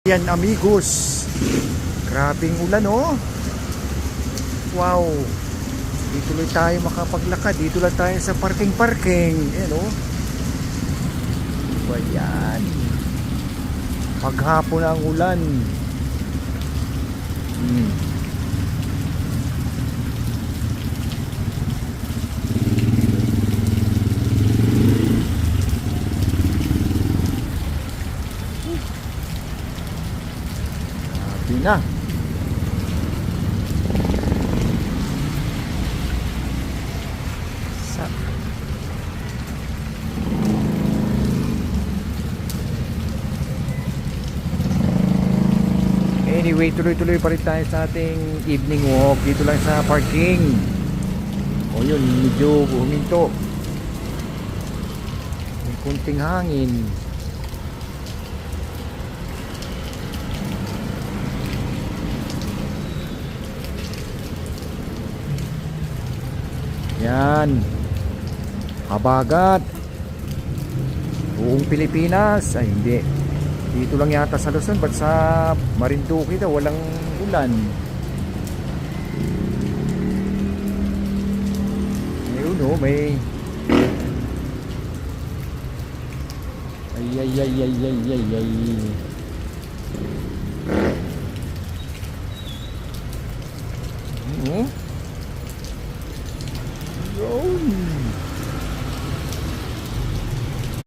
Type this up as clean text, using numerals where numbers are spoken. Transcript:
Yan amigos, grabing ulan oh. Wow, dito tuloy tayo makapaglakad. Dito lang tayo sa parking. Yan oh. Yan, paghapon na ang ulan. Grabe na. Anyway, tuloy-tuloy pa rin tayo sa ating evening walk dito lang sa parking. O yun, medyo huminto. May kunting hangin. Yan, Habagat, buong Pilipinas. Ay hindi, dito lang yata sa Luzon. Ba't sa Marinduque daw walang ulan? Ayun o, may ay